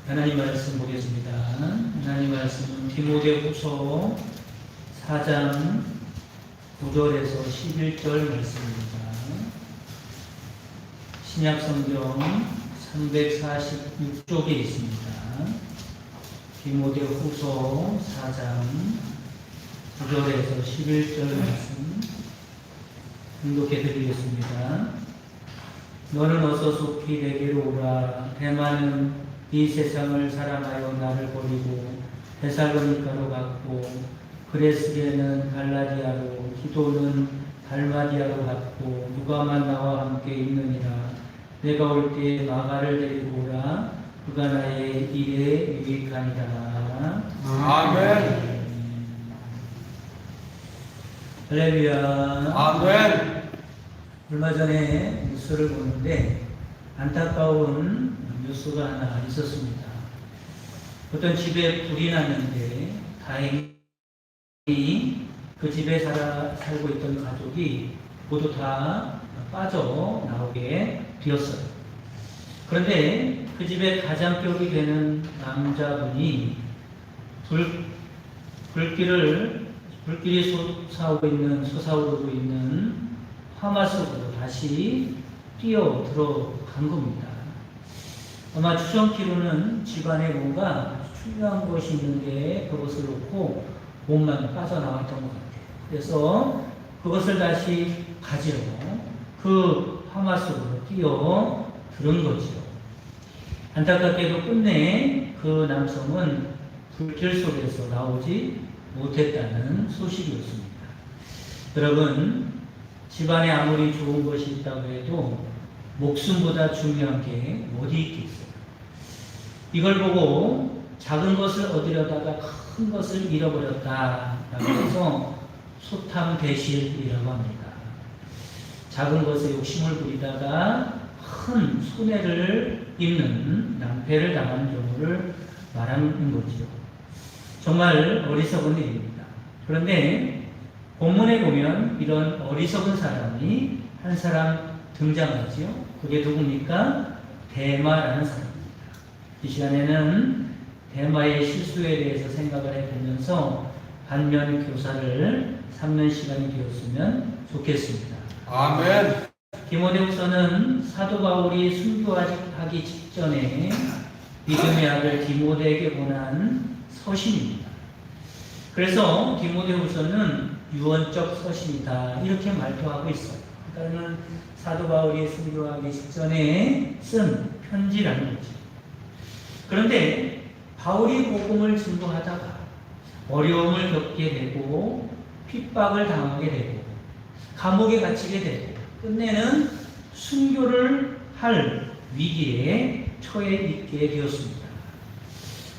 하나님 말씀 보겠습니다. 하나님 말씀은 디모데후서 4장 9절에서 11절 말씀입니다. 신약성경 346쪽에 있습니다. 디모데후서 4장 9절에서 11절 말씀 공독해 드리겠습니다. 너는 어서 속히 내게로 오라. 대만은 이 세상을 사랑하여 나를 버리고 데살로니가로 갔고, 그레스게는 갈라디아로, 기도는 달마디아로 갔고, 누가만 나와 함께 있느니라. 내가 올 때에 마가를 데리고 오라. 그가 나의 일에 유익하니라. 아멘. 할렐루야. 아멘. 얼마 전에 뉴스를 보는데 안타까운 뉴스가 하나 있었습니다. 어떤 집에 불이 났는데 다행히 그 집에 살고 있던 가족이 모두 다 빠져나오게 되었어요. 그런데 그 집에 가장격이 되는 남자분이 불길이 솟아오르고 있는 화마 속으로 다시 뛰어 들어간 겁니다. 아마 추정키로는 집안에 뭔가 중요한 것이 있는데 그것을 놓고 몸만 빠져나왔던 것 같아요. 그래서 그것을 다시 가지러 그 화마 속으로 뛰어 들은 거죠. 안타깝게도 끝내 그 남성은 불길 속에서 나오지 못했다는 소식이었습니다. 여러분, 집안에 아무리 좋은 것이 있다고 해도 목숨보다 중요한 게 어디 있겠어요? 이걸 보고 작은 것을 얻으려다가 큰 것을 잃어버렸다라고 해서 소탐대실이라고 합니다. 작은 것에 욕심을 부리다가 큰 손해를 입는 낭패를 당하는 경우를 말하는 거죠. 정말 어리석은 일입니다. 그런데 본문에 보면 이런 어리석은 사람이 한 사람 등장하죠. 그게 누굽니까? 데마라는 사람입니다. 이 시간에는 데마의 실수에 대해서 생각을 해보면서 반면 교사를 삼는 시간이 되었으면 좋겠습니다. 아멘. 디모데후서는 사도 바울이 순교하기 직전에 믿음의 아들 디모데에게 보낸 서신입니다. 그래서 디모데후서는 유언적 서신이다 이렇게 말도하고 있어요. 그러니까는 사도 바울이 순교하기 직전에 쓴 편지라는 거죠. 그런데 바울이 복음을 증거하다가 어려움을 겪게 되고 핍박을 당하게 되고 감옥에 갇히게 되고 끝내는 순교를 할 위기에 처해 있게 되었습니다.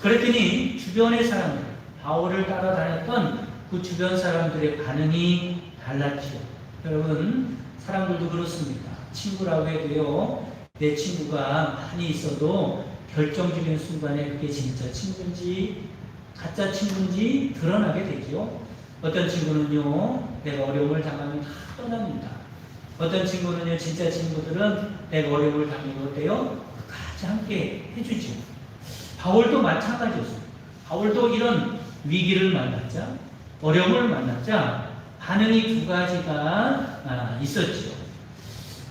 그랬더니 주변의 사람들, 바울을 따라다녔던 그 주변 사람들의 반응이 달랐죠. 여러분, 사람들도 그렇습니다. 친구라고 해도요, 내 친구가 많이 있어도 결정적인 순간에 그게 진짜 친구인지 가짜 친구인지 드러나게 되죠. 어떤 친구는요, 내가 어려움을 당하면 다 떠납니다. 어떤 친구는요, 진짜 친구들은 내가 어려움을 당할 때요, 끝까지 함께 해주죠. 바울도 마찬가지였습니다. 바울도 이런 위기를 만났자, 어려움을 만났자 반응이 두 가지가 있었죠.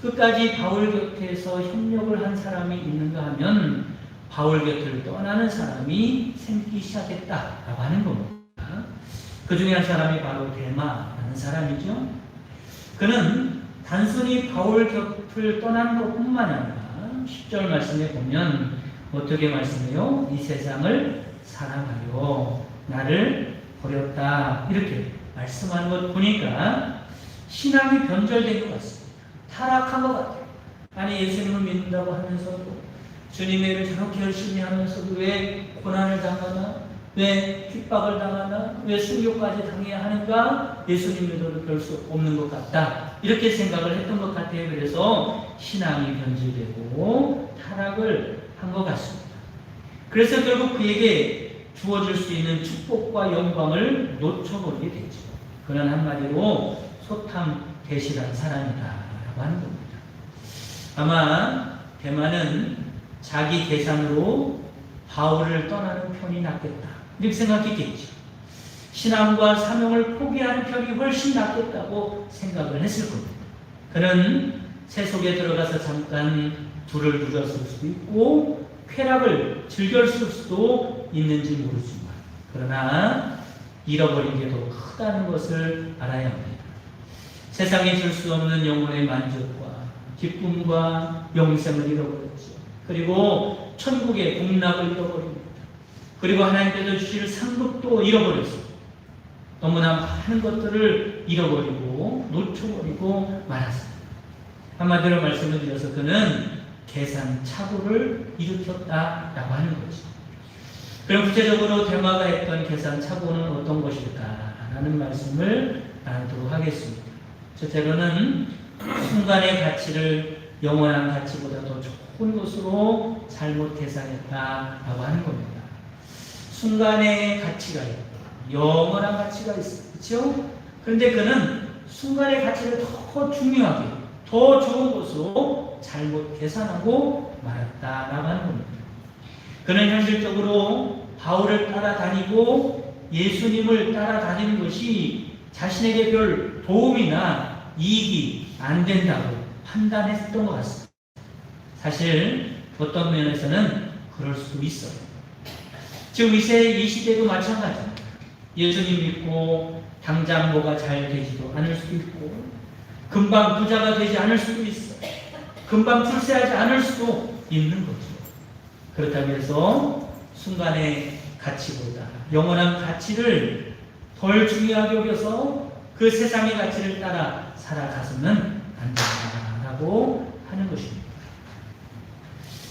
끝까지 바울 곁에서 협력을 한 사람이 있는가 하면 바울 곁을 떠나는 사람이 생기기 시작했다라고 하는 겁니다. 그 중에 한 사람이 바로 데마라는 사람이죠. 그는 단순히 바울 곁을 떠난 것뿐만 아니라 10절 말씀에 보면 어떻게 말씀해요? 이 세상을 사랑하여 나를 버렸다 이렇게 말씀하는 것 보니까 신앙이 변절된 것 같습니다. 타락한 것 같아요. 아니, 예수님을 믿는다고 하면서도 주님의 일을 저렇게 열심히 하면서도 왜 고난을 당하나, 왜 핍박을 당하나, 왜 순교까지 당해야 하는가, 예수님 믿어도 별 수 없는 것 같다 이렇게 생각을 했던 것 같아요. 그래서 신앙이 변질되고 타락을 한 것 같습니다. 그래서 결국 그에게 주어질 수 있는 축복과 영광을 놓쳐버리게 되죠. 그는 한마디로 소탐대실한 사람이다라고 하는 겁니다. 아마 대만은 자기 계산으로 바울을 떠나는 편이 낫겠다. 이렇게 생각했겠죠. 신앙과 사명을 포기하는 편이 훨씬 낫겠다고 생각을 했을 겁니다. 그는 세속에 들어가서 잠깐 둘을 누렸을 수도 있고 쾌락을 즐겼을 수도 있는지 모르지만 그러나 잃어버린 게 더 크다는 것을 알아야 합니다. 세상에 줄 수 없는 영혼의 만족과 기쁨과 영생을 잃어버렸죠. 그리고 천국의 복락을 잃어버립니다. 그리고 하나님께서 주실 상급도 잃어버렸어요. 너무나 많은 것들을 잃어버리고 놓쳐버리고 말았습니다. 한마디로 말씀을 드려서 그는 계산착오를 일으켰다라고 하는 거죠. 그럼 구체적으로 대마가 했던 계산착오는 어떤 것일까라는 말씀을 나누도록 하겠습니다. 첫째로는 순간의 가치를 영원한 가치보다 더 좋은 것으로 잘못 계산했다라고 하는 겁니다. 순간의 가치가 있고 영원한 가치가 있어요. 그렇죠? 그런데 그는 순간의 가치를 더 중요하게 더 좋은 것으로 잘못 계산하고 말았다라고 하는 겁니다. 그는 현실적으로 바울을 따라다니고 예수님을 따라다니는 것이 자신에게 별 도움이나 이익이 안 된다고 판단했던 것 같습니다. 사실 어떤 면에서는 그럴 수도 있어요. 지금 이 시대도 마찬가지입니다. 예수님 믿고 당장 뭐가 잘 되지도 않을 수도 있고 금방 부자가 되지 않을 수도 있어요. 금방 출세하지 않을 수도 있는 거죠. 그렇다고 해서 순간의 가치보다 영원한 가치를 덜 중요하게 여겨서 그 세상의 가치를 따라 살아가서는 안 된다라고 하는 것입니다.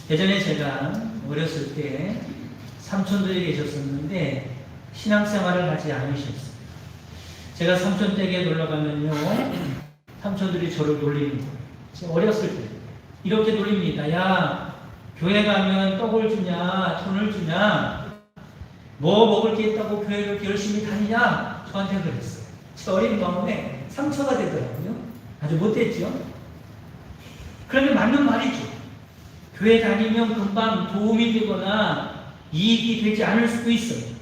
예전에 제가 어렸을 때 삼촌들이 계셨었는데 신앙생활을 하지 않으셨어요. 제가 삼촌 댁에 놀러 가면요, 삼촌들이 저를 놀리는 거예요. 제가 어렸을 때 이렇게 놀립니다. 야, 교회 가면 떡을 주냐, 돈을 주냐, 뭐 먹을 게 있다고 교회를 이렇게 열심히 다니냐, 저한테 그랬어요. 제 어린 마음에 상처가 되더라고요. 아주 못됐죠. 그런데 맞는 말이죠. 교회 다니면 금방 도움이 되거나 이익이 되지 않을 수도 있어요.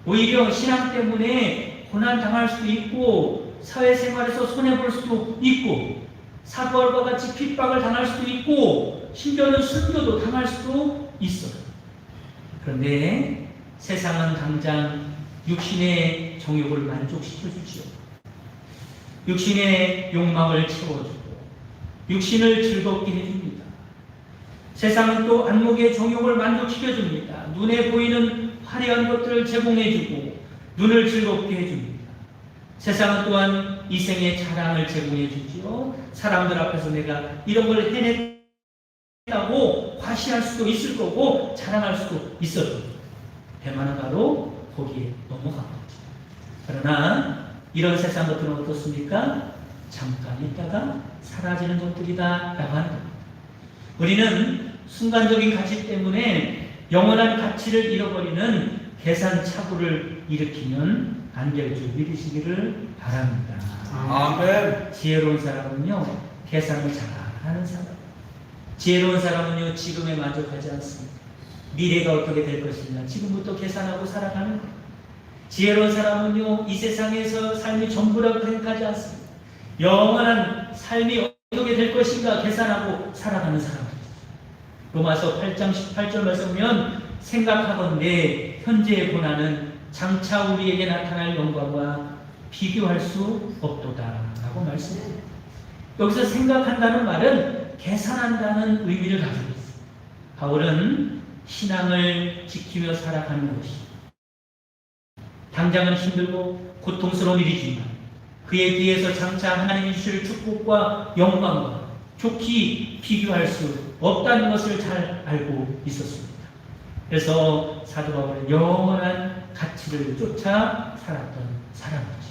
오히려 신앙 때문에 고난 당할 수도 있고 사회생활에서 손해볼 수도 있고 사도와 같이 핍박을 당할 수도 있고 심지어는 순교도 당할 수도 있어요. 그런데 세상은 당장 육신의 정욕을 만족시켜주지요. 육신의 욕망을 채워주고 육신을 즐겁게 해줍니다. 세상은 또 안목의 정욕을 만족시켜줍니다. 눈에 보이는 화려한 것들을 제공해주고 눈을 즐겁게 해줍니다. 세상은 또한 이생의 자랑을 제공해주지요. 사람들 앞에서 내가 이런 걸 해냈다고 과시할 수도 있을 거고 자랑할 수도 있었죠. 대만은 바로 거기에 넘어간 거죠. 그러나 이런 세상 것들은 어떻습니까? 잠깐 있다가 사라지는 것들이다 라고 하는 겁니다. 우리는 순간적인 가치 때문에 영원한 가치를 잃어버리는 계산착오를 일으키면 안 될 줄 믿으시기를 바랍니다. 아멘. 지혜로운 사람은요, 계산을 잘하는 사람. 지혜로운 사람은요, 지금에 만족하지 않습니다. 미래가 어떻게 될 것이냐, 지금부터 계산하고 살아가는 것. 지혜로운 사람은요, 이 세상에서 삶이 전부라고 생각하지 않습니다. 영원한 삶이 어떻게 될 것인가 계산하고 살아가는 사람입니다. 로마서 8장 18절 말씀은 생각하건대 현재의 고난은 장차 우리에게 나타날 영광과 비교할 수 없도다 라고 말씀해요. 여기서 생각한다는 말은 계산한다는 의미를 가지고 있습니다. 바울은 신앙을 지키며 살아가는 것이 당장은 힘들고 고통스러운 일이지만 그에 비해서 장차 하나님이 주실 축복과 영광과 좋게 비교할 수 없다는 것을 잘 알고 있었습니다. 그래서 사도 바울은 영원한 가치를 쫓아 살았던 사람이죠.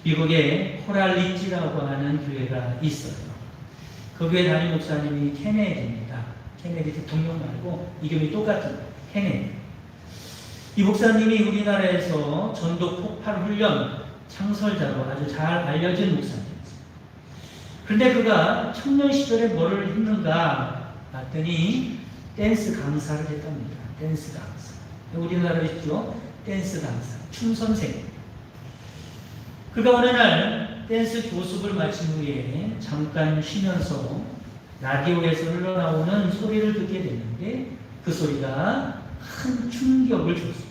미국에 코랄리지라고 하는 교회가 있어요. 그 교회 담임 목사님이 케네디입니다. 케네디 대통령 말고 이름이 똑같은 케네디. 이 목사님이 우리나라에서 전도 폭발 훈련 창설자로 아주 잘 알려진 목사님이었어요. 그런데 그가 청년 시절에 뭐를 했는가 봤더니 댄스 강사를 했답니다. 댄스 강사. 우리나라에 있죠. 댄스 강사, 춤 선생. 그가 어느 날 댄스 교습을 마친 후에 잠깐 쉬면서 라디오에서 흘러나오는 소리를 듣게 됐는데 그 소리가 큰 충격을 줬습니다.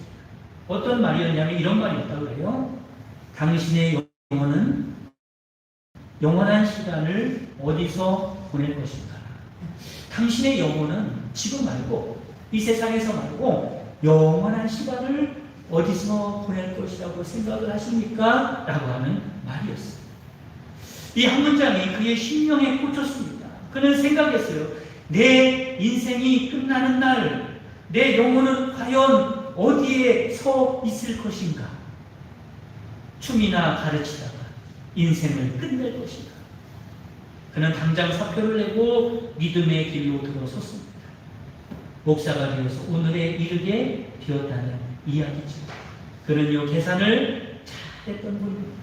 어떤 말이었냐면 이런 말이었다고 해요. 당신의 영혼은 영원한 시간을 어디서 보낼 것인가? 당신의 영혼은 지금 말고 이 세상에서 말고 영원한 시간을 어디서 보낼 것이라고 생각을 하십니까? 라고 하는 말이었어요. 이 한 문장이 그의 심령에 꽂혔습니다. 그는 생각했어요. 내 인생이 끝나는 날, 내 영혼은 과연 어디에 서 있을 것인가? 춤이나 가르치다가 인생을 끝낼 것인가? 그는 당장 사표를 내고 믿음의 길로 들어섰습니다. 목사가 되어서 오늘에 이르게 되었다는 이야기죠. 그는요, 계산을 잘했던 분입니다.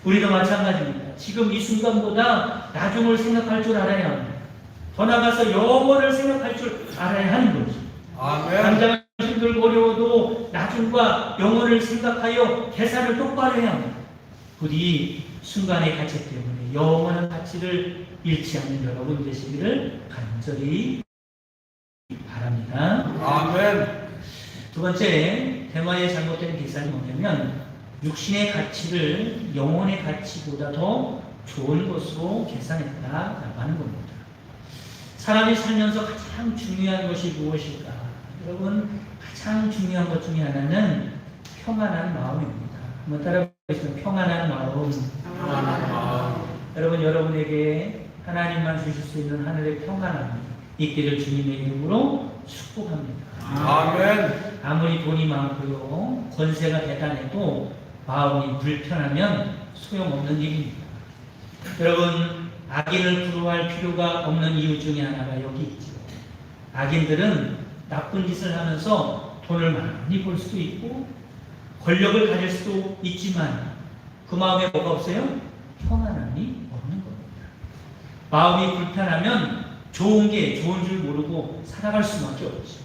우리도 마찬가지입니다. 지금 이 순간보다 나중을 생각할 줄 알아야 합니다. 더 나아가서 영원을 생각할 줄 알아야 하는 거죠. 아멘. 당장 힘들고 어려워도 나중과 영원을 생각하여 계산을 똑바로 해야 합니다. 부디 순간의 가치 때문에 영원한 가치를 잃지 않는 여러분 되시기를 간절히 바랍니다. 아멘. 두 번째, 대마의 잘못된 계산이 뭐냐면 육신의 가치를 영혼의 가치보다 더 좋은 것으로 계산했다라고 하는 겁니다. 사람이 살면서 가장 중요한 것이 무엇일까? 여러분, 가장 중요한 것 중에 하나는 평안한 마음입니다. 한번 따라 보시면 평안한 마음. 여러분, 여러분에게 하나님만 주실 수 있는 하늘의 평안함이 있기를 주님의 이름으로 축복합니다. 아멘. 아무리 돈이 많고요, 권세가 대단해도 마음이 불편하면 소용없는 일입니다. 여러분, 악인을 부러워할 필요가 없는 이유 중에 하나가 여기 있죠. 악인들은 나쁜 짓을 하면서 돈을 많이 벌 수도 있고 권력을 가질 수도 있지만 그 마음에 뭐가 없어요? 평안함이 없는 겁니다. 마음이 불편하면 좋은 게 좋은 줄 모르고 살아갈 수밖에 없죠.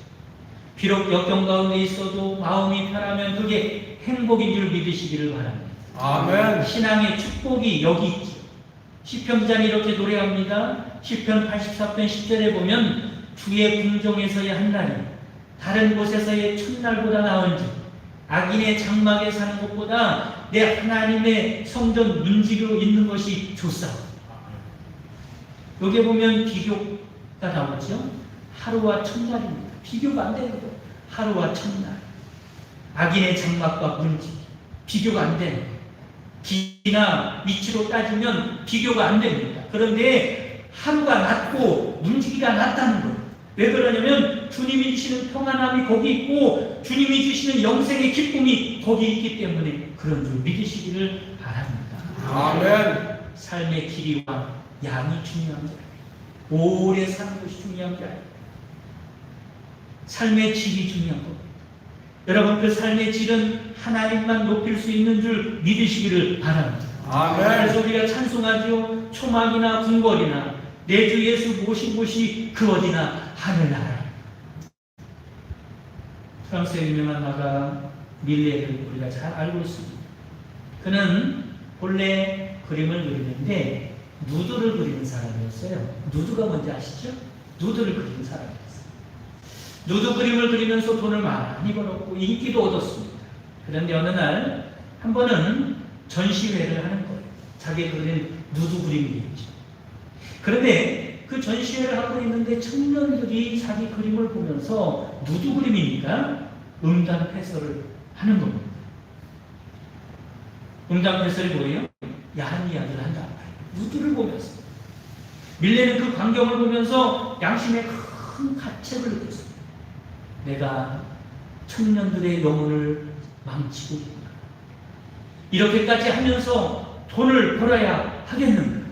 비록 역경 가운데 있어도 마음이 편하면 그게 행복인 줄 믿으시기를 바랍니다. 아멘. 신앙의 축복이 여기 있죠. 시편 기자는 이렇게 노래합니다. 시편 84편 10절에 보면 주의 궁정에서의 한날이 다른 곳에서의 첫날보다 나은지 악인의 장막에 사는 것보다 내 하나님의 성전 문지기로 있는 것이 좋사오. 여기에 보면 비교가 나오죠. 하루와 첫날입니다. 비교가 안 되는 거예요. 하루와 첫날. 악인의 장막과 문지기. 비교가 안 되는 거예요. 길이나 위치로 따지면 비교가 안 됩니다. 그런데 하루가 낮고 문지기가 낮다는 거예요. 왜 그러냐면 주님이 주시는 평안함이 거기 있고 주님이 주시는 영생의 기쁨이 거기 있기 때문에 그런 줄 믿으시기를 바랍니다. 아멘. 삶의 길이와 양이 중요한 거예요. 오래 사는 것이 중요한 게 아니에요. 삶의 질이 중요한 겁니다. 여러분, 그 삶의 질은 하나님만 높일 수 있는 줄 믿으시기를 바랍니다. 아멘. 그래서 우리가 찬송하죠. 초막이나 궁궐이나 내 주 예수 모신 곳이 그 어디나 하늘나라. 프랑스의 유명한 화가 밀레를 우리가 잘 알고 있습니다. 그는 본래 그림을 그리는데 누드를 그리는 사람이었어요. 누드가 뭔지 아시죠? 누드를 그리는 사람이었어요. 누드 그림을 그리면서 돈을 많이 벌었고 인기도 얻었습니다. 그런데 어느 날 한 번은 전시회를 하는 거예요. 자기 그린 누드 그림이겠죠. 그런데 그 전시회를 하고 있는데 청년들이 자기 그림을 보면서 누드 그림이니까 음담 패설을 하는 겁니다. 음담 패설이 뭐예요? 야한 이야기를 한다. 누드를 보면서. 밀레는 그 광경을 보면서 양심의 큰 가책을 느꼈습니다. 내가 청년들의 영혼을 망치고 있구나. 이렇게까지 하면서 돈을 벌어야 하겠는가.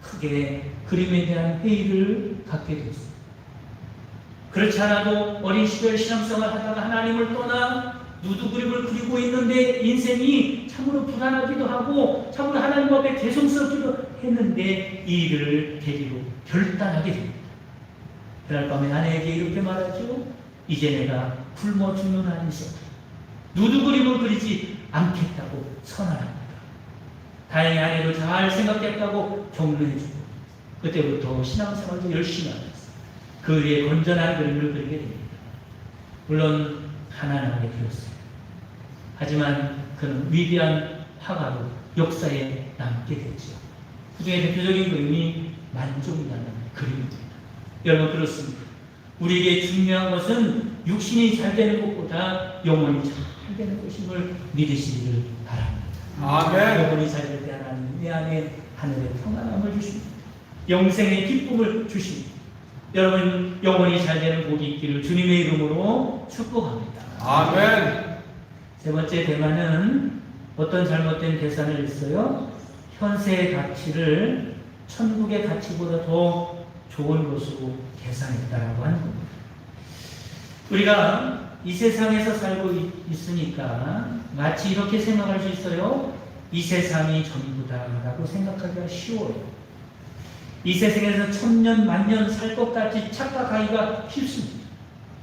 크게 그림에 대한 회의를 갖게 됐습니다. 그렇지 않아도 어린 시절 신앙생활 하다가 하나님을 떠나 누드 그림을 그리고 있는데 인생이 참으로 불안하기도 하고 참으로 하나님 앞에 죄송스럽기도 했는데 이 일을 계기로 결단하게 됩니다. 그날 밤에 아내에게 이렇게 말하죠. 이제 내가 굶어 죽는 한이 있어 누드 그림을 그리지 않겠다고 선언합니다. 다행히 아내도 잘 생각했다고 격려해주고 그때부터 신앙생활도 열심히 하면서 그 위에 건전한 그림을 그리게 됩니다. 물론 가난하게 되었어요. 하지만 그는 위대한 화가로 역사에 남게 됐죠. 그 중에 대표적인 그림이 만종이라는 그림입니다. 여러분 그렇습니다. 우리에게 중요한 것은 육신이 잘 되는 것보다 영혼이 잘 되는 것임을 믿으시기를 바랍니다. 아멘. 영혼이 잘 될 때 하나님 내 안에 하늘의 평안함을 주십니다. 영생의 기쁨을 주십니다. 여러분 영혼이 잘 되는 복이 있기를 주님의 이름으로 축복합니다. 아멘. 세 번째 대만은 어떤 잘못된 계산을 했어요? 현세의 가치를 천국의 가치보다 더 좋은 것으로 계산했다라고 하는 겁니다. 우리가 이 세상에서 살고 있으니까 마치 이렇게 생각할 수 있어요. 이 세상이 전부다라고 생각하기가 쉬워요. 이 세상에서 천년 만년 살 것 같이 착각하기가 쉽습니다.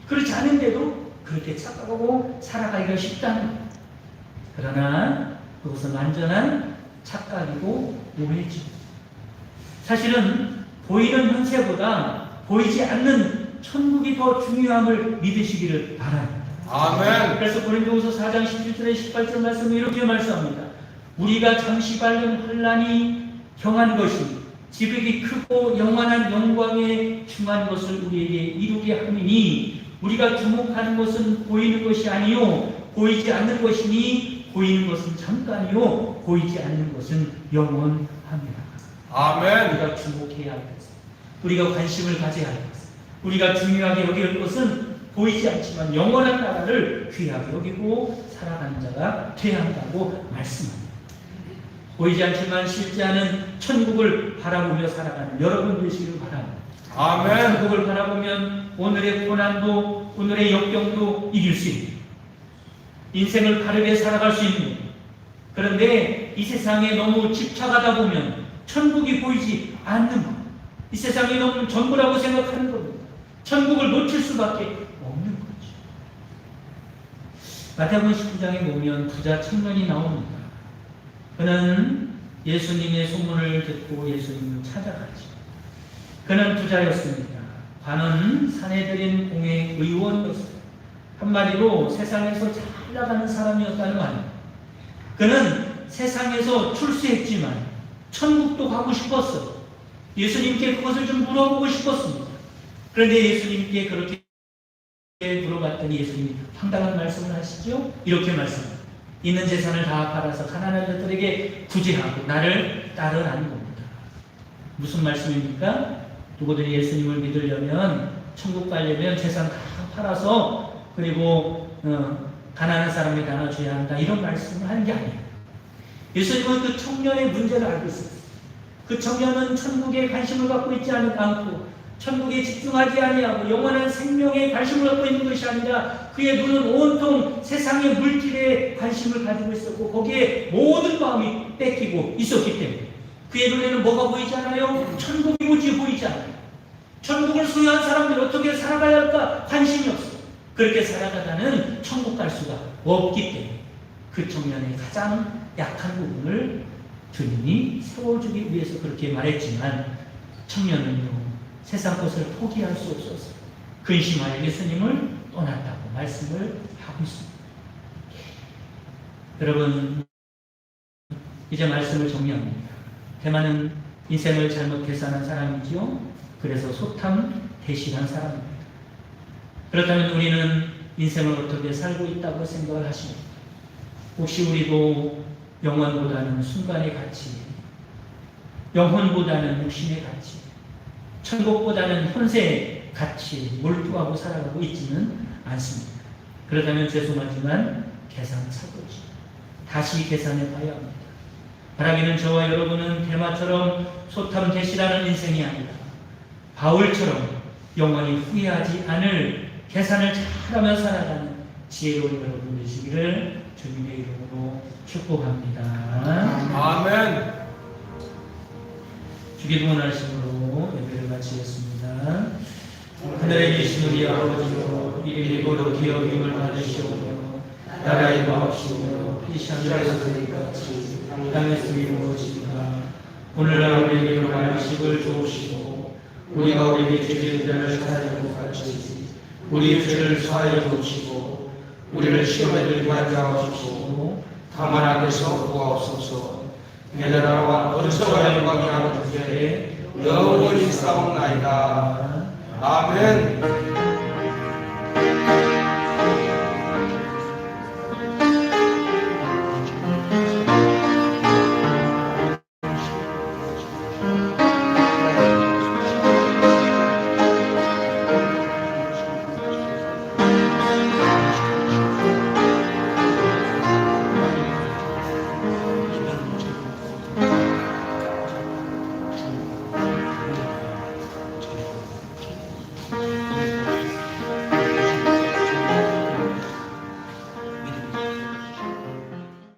그렇지 않은데도 그렇게 착각하고 살아가기가 쉽다는 거예요. 그러나 그것은 완전한 착각이고 오해죠. 사실은 보이는 현세보다 보이지 않는 천국이 더 중요함을 믿으시기를 바랍니다. 아멘. 그래서 고린도후서 4장 17절에 18절 말씀을 이렇게 말씀합니다. 우리가 잠시 받는 환난이 경한 것이 지극히 크고 영원한 영광에 충한 것을 우리에게 이루게 함이니 우리가 주목하는 것은 보이는 것이 아니요 보이지 않는 것이니 보이는 것은 잠깐이요 보이지 않는 것은 영원합니다. 아멘. 우리가 주목해야 할 것, 우리가 관심을 가져야 할 것, 우리가 중요하게 여길 것은 보이지 않지만 영원한 나라를 귀하게 여기고 살아가는 자가 되어야 한다고 말씀합니다. 보이지 않지만 실제하는 천국을 바라보며 살아가는 여러분 되시길 바랍니다. 아멘. 천국을 바라보면 오늘의 고난도 오늘의 역경도 이길 수 있는 인생을 바르게 살아갈 수 있는 그런데 이 세상에 너무 집착하다 보면 천국이 보이지 않는 것 이 세상이 너무 전부라고 생각하는 겁니다. 천국을 놓칠 수밖에 없는 거죠. 마태복음 19장에 보면 부자 청년이 나옵니다. 그는 예수님의 소문을 듣고 예수님을 찾아가죠. 그는 부자였습니다. 관은 사내들인 공의 의원이었어요. 한마디로 세상에서 잘 나가는 사람이었다는 말입니다. 그는 세상에서 출세했지만 천국도 가고 싶었어요. 예수님께 그것을 좀 물어보고 싶었습니다. 그런데 예수님께 그렇게 물어봤더니 예수님이 황당한 말씀을 하시죠. 이렇게 말씀합니다. 있는 재산을 다 팔아서 가난한 자들에게 구제하고 나를 따르라는 겁니다. 무슨 말씀입니까? 누구들이 예수님을 믿으려면 천국 가려면 재산 다 팔아서 그리고 가난한 사람에 나눠줘야 한다 이런 말씀을 하는 게 아니에요. 예수님은 그 청년의 문제를 알고 있었어요. 그 청년은 천국에 관심을 갖고 있지 않고 천국에 집중하지 아니하고 영원한 생명에 관심을 갖고 있는 것이 아니라 그의 눈은 온통 세상의 물질에 관심을 가지고 있었고 거기에 모든 마음이 뺏기고 있었기 때문에 그의 눈에는 뭐가 보이지 않아요? 천국이 무지 보이지 않아요. 천국을 소유한 사람들이 어떻게 살아가야 할까 관심이 없어요. 그렇게 살아가다는 천국 갈 수가 없기 때문에 그 청년의 가장 약한 부분을 주님이 세워주기 위해서 그렇게 말했지만 청년은요 세상 것을 포기할 수 없어서 근심하여 예수님을 떠났다고 말씀을 하고 있습니다. 여러분 이제 말씀을 정리합니다. 대만은 인생을 잘못 계산한 사람이지요. 그래서 소탐 대실한 사람입니다. 그렇다면 우리는 인생을 어떻게 살고 있다고 생각을 하십니까? 혹시 우리도 영원보다는 순간의 가치, 영혼보다는 육신의 가치, 천국보다는 현세의 가치에 몰두하고 살아가고 있지는 않습니다. 그렇다면 죄송하지만 계산차고지 다시 계산해 봐야 합니다. 바라기는 저와 여러분은 대마처럼 소탐 대실하는 인생이 아니라 바울처럼 영원히 후회하지 않을 계산을 잘하며 살아가는 지혜로운 여러분 되시기를 주님의 이름으로 축복합니다. 아멘. 주기도문 하심으로 예배를 마치겠습니다. 하늘에 계신 우리 아버지여 이름이 거룩히 여김을 받으시오며 나라의 마옵시며 이시 하늘에서 되는 같이 땅에서 이루어지리라. 오늘날 우리에게 일용할 양식을 주옵시고 우리가 우리에게 죄지은 자를 사하여 것 같이 우리 죄를 사하여 주옵시고 우리를 시험에 들게 하지 마옵시고 다만 악에서 구하옵소서. 내나라와 권세와 영광이 아버지께 영원히 싸움나이다. 아멘.